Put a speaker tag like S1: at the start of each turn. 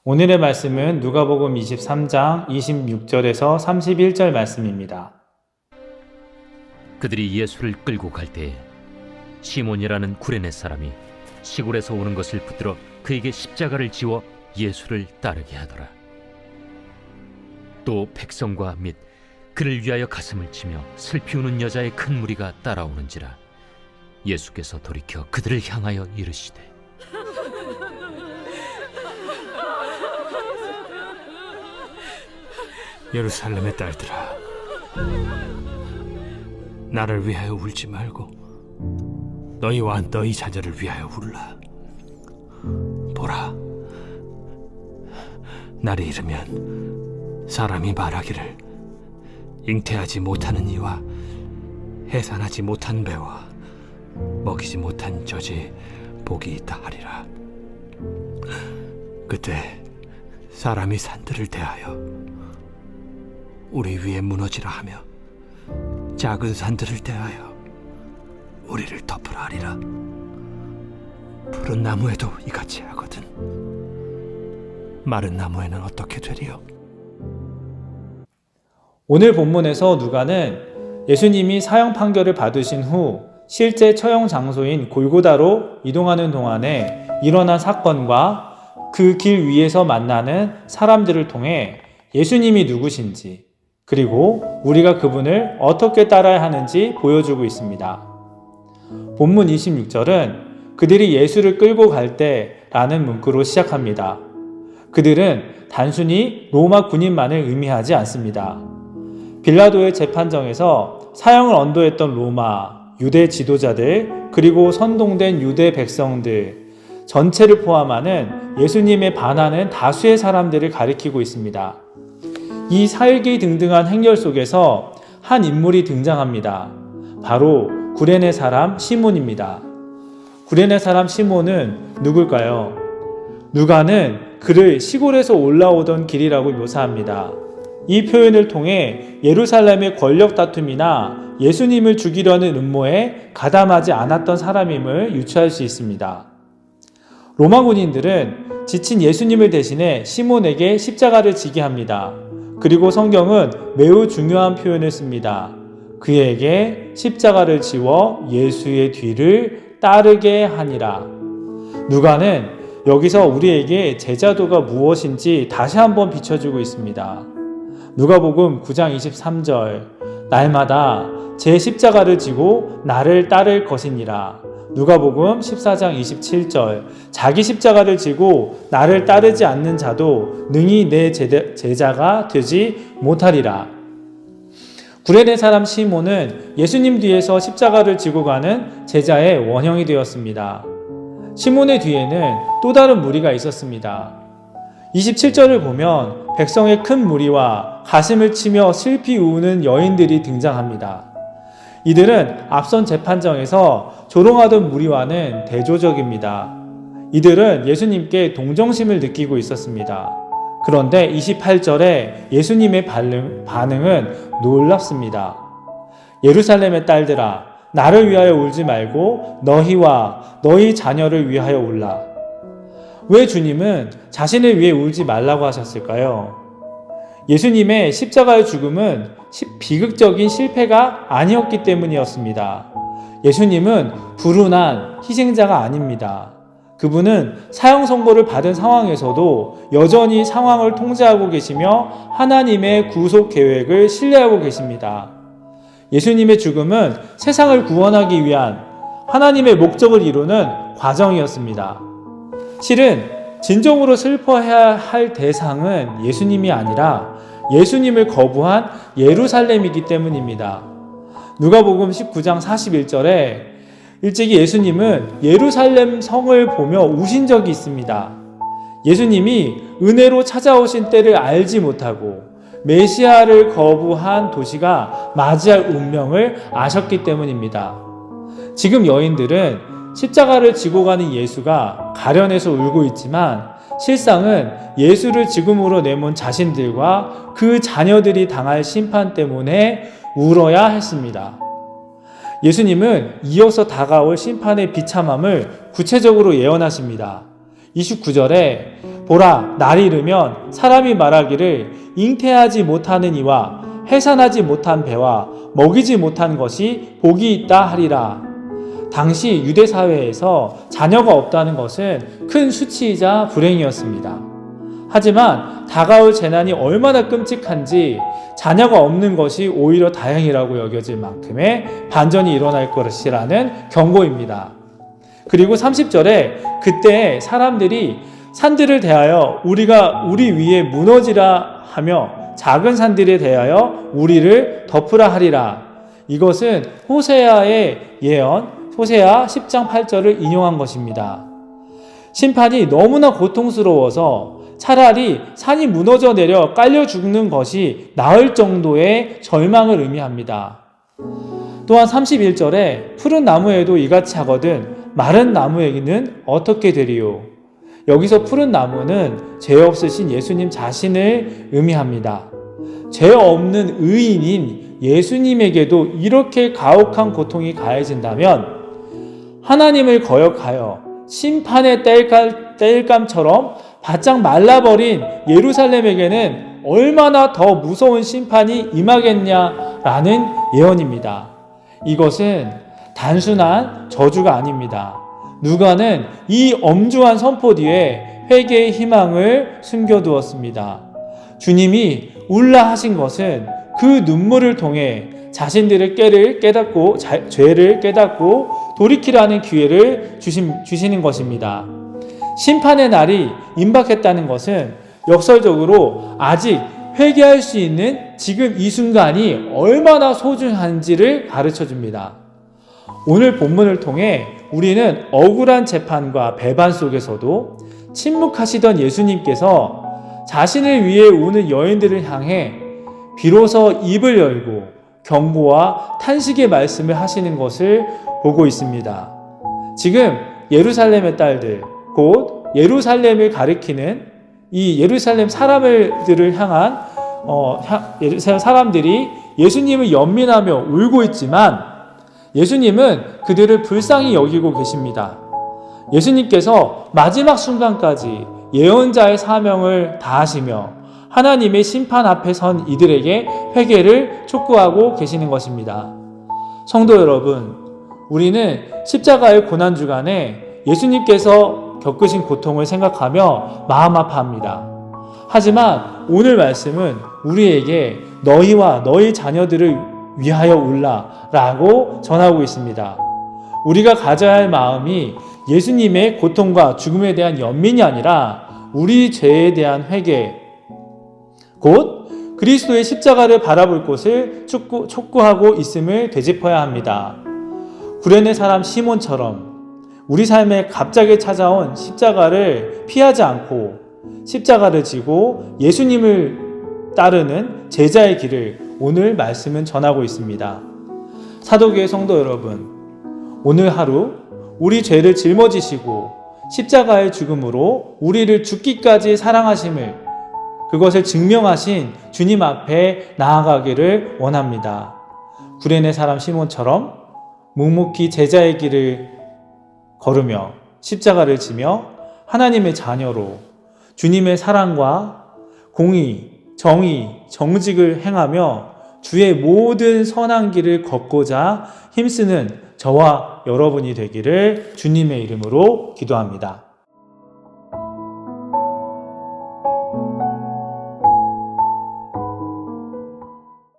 S1: 오늘의 말씀은 누가복음 23장 26절에서 31절 말씀입니다.
S2: 그들이 예수를 끌고 갈 때에 시몬이라는 구레네 사람이 시골에서 오는 것을 붙들어 그에게 십자가를 지워 예수를 따르게 하더라. 또 백성과 및 그를 위하여 가슴을 치며 슬피 우는 여자의 큰 무리가 따라오는지라. 예수께서 돌이켜 그들을 향하여 이르시되
S3: 예루살렘의 딸들아, 나를 위하여 울지 말고 너희와 너희 자녀를 위하여 울라. 보라, 날이 이르면 사람이 말하기를 잉태하지 못하는 이와 해산하지 못한 배와 먹이지 못한 젖이 복이 있다 하리라. 그때 사람이 산들을 대하여 우리 위에 무너지라 하며 작은 산들을 대하여 우리를 덮으라 하리라. 푸른 나무에도 이같이 하거든 마른 나무에는 어떻게 되리요?
S1: 오늘 본문에서 누가는 예수님이 사형 판결을 받으신 후 실제 처형 장소인 골고다로 이동하는 동안에 일어난 사건과 그 길 위에서 만나는 사람들을 통해 예수님이 누구신지, 그리고 우리가 그분을 어떻게 따라야 하는지 보여주고 있습니다. 본문 26절은 그들이 예수를 끌고 갈 때라는 문구로 시작합니다. 그들은 단순히 로마 군인만을 의미하지 않습니다. 빌라도의 재판정에서 사형을 언도했던 로마, 유대 지도자들, 그리고 선동된 유대 백성들 전체를 포함하는 예수님에 반하는 다수의 사람들을 가리키고 있습니다. 이 살기등등한 행렬 속에서 한 인물이 등장합니다. 바로 구레네 사람 시몬입니다. 구레네 사람 시몬은 누굴까요? 누가는 그를 시골에서 올라오던 길이라고 묘사합니다. 이 표현을 통해 예루살렘의 권력 다툼이나 예수님을 죽이려는 음모에 가담하지 않았던 사람임을 유추할 수 있습니다. 로마 군인들은 지친 예수님을 대신해 시몬에게 십자가를 지게 합니다. 그리고 성경은 매우 중요한 표현을 씁니다. 그에게 십자가를 지워 예수의 뒤를 따르게 하니라. 누가는 여기서 우리에게 제자도가 무엇인지 다시 한번 비춰주고 있습니다. 누가복음 9장 23절, 날마다 제 십자가를 지고 나를 따를 것이니라. 누가복음 14장 27절, 자기 십자가를 지고 나를 따르지 않는 자도 능히 내 제자가 되지 못하리라. 구레네 사람 시몬은 예수님 뒤에서 십자가를 지고 가는 제자의 원형이 되었습니다. 시몬의 뒤에는 또 다른 무리가 있었습니다. 27절을 보면 백성의 큰 무리와 가슴을 치며 슬피 우는 여인들이 등장합니다. 이들은 앞선 재판정에서 조롱하던 무리와는 대조적입니다. 이들은 예수님께 동정심을 느끼고 있었습니다. 그런데 28절에 예수님의 반응은 놀랍습니다. 예루살렘의 딸들아, 나를 위하여 울지 말고 너희와 너희 자녀를 위하여 울라. 왜 주님은 자신을 위해 울지 말라고 하셨을까요? 예수님의 십자가의 죽음은 비극적인 실패가 아니었기 때문이었습니다. 예수님은 불운한 희생자가 아닙니다. 그분은 사형 선고를 받은 상황에서도 여전히 상황을 통제하고 계시며 하나님의 구속 계획을 신뢰하고 계십니다. 예수님의 죽음은 세상을 구원하기 위한 하나님의 목적을 이루는 과정이었습니다. 실은 진정으로 슬퍼해야 할 대상은 예수님이 아니라 예수님을 거부한 예루살렘이기 때문입니다. 누가복음 19장 41절에 일찍이 예수님은 예루살렘 성을 보며 우신 적이 있습니다. 예수님이 은혜로 찾아오신 때를 알지 못하고 메시아를 거부한 도시가 맞이할 운명을 아셨기 때문입니다. 지금 여인들은 십자가를 지고 가는 예수가 가련해서 울고 있지만 실상은 예수를 지금으로 내몬 자신들과 그 자녀들이 당할 심판 때문에 울어야 했습니다. 예수님은 이어서 다가올 심판의 비참함을 구체적으로 예언하십니다. 29절에 보라, 날이 이르면 사람이 말하기를 잉태하지 못하는 이와 해산하지 못한 배와 먹이지 못한 것이 복이 있다 하리라. 당시 유대 사회에서 자녀가 없다는 것은 큰 수치이자 불행이었습니다. 하지만 다가올 재난이 얼마나 끔찍한지 자녀가 없는 것이 오히려 다행이라고 여겨질 만큼의 반전이 일어날 것이라는 경고입니다. 그리고 30절에 그때 사람들이 산들을 대하여 우리가 우리 위에 무너지라 하며 작은 산들에 대하여 우리를 덮으라 하리라. 이것은 호세아의 예언, 호세아 10장 8절을 인용한 것입니다. 심판이 너무나 고통스러워서 차라리 산이 무너져 내려 깔려 죽는 것이 나을 정도의 절망을 의미합니다. 또한 31절에 푸른 나무에도 이같이 하거든 마른 나무에게는 어떻게 되리요? 여기서 푸른 나무는 죄 없으신 예수님 자신을 의미합니다. 죄 없는 의인인 예수님에게도 이렇게 가혹한 고통이 가해진다면 하나님을 거역하여 심판의 땔감처럼 바짝 말라버린 예루살렘에게는 얼마나 더 무서운 심판이 임하겠냐라는 예언입니다. 이것은 단순한 저주가 아닙니다. 누가는 이 엄중한 선포 뒤에 회개의 희망을 숨겨두었습니다. 주님이 울라 하신 것은 그 눈물을 통해 자신들의 죄를 깨닫고 돌이키라는 기회를 주시는 것입니다. 심판의 날이 임박했다는 것은 역설적으로 아직 회개할 수 있는 지금 이 순간이 얼마나 소중한지를 가르쳐 줍니다. 오늘 본문을 통해 우리는 억울한 재판과 배반 속에서도 침묵하시던 예수님께서 자신을 위해 우는 여인들을 향해 비로소 입을 열고 경고와 탄식의 말씀을 하시는 것을 보고 있습니다. 지금 예루살렘의 딸들, 곧 예루살렘을 가리키는 이 예루살렘 사람들을 향한 예루살렘 사람들이 예수님을 연민하며 울고 있지만 예수님은 그들을 불쌍히 여기고 계십니다. 예수님께서 마지막 순간까지 예언자의 사명을 다하시며 하나님의 심판 앞에 선 이들에게 회개를 촉구하고 계시는 것입니다. 성도 여러분, 우리는 십자가의 고난 주간에 예수님께서 겪으신 고통을 생각하며 마음 아파합니다. 하지만 오늘 말씀은 우리에게 너희와 너희 자녀들을 위하여 울라 라고 전하고 있습니다. 우리가 가져야 할 마음이 예수님의 고통과 죽음에 대한 연민이 아니라 우리 죄에 대한 회개, 곧 그리스도의 십자가를 바라볼 곳을 촉구하고 있음을 되짚어야 합니다. 구레네 사람 시몬처럼 우리 삶에 갑자기 찾아온 십자가를 피하지 않고 십자가를 지고 예수님을 따르는 제자의 길을 오늘 말씀은 전하고 있습니다. 사도교회 성도 여러분, 오늘 하루 우리 죄를 짊어지시고 십자가의 죽음으로 우리를 죽기까지 사랑하심을, 그것을 증명하신 주님 앞에 나아가기를 원합니다. 구레네 사람 시몬처럼 묵묵히 제자의 길을 걸으며 십자가를 지며 하나님의 자녀로 주님의 사랑과 공의, 정의, 정직을 행하며 주의 모든 선한 길을 걷고자 힘쓰는 저와 여러분이 되기를 주님의 이름으로 기도합니다.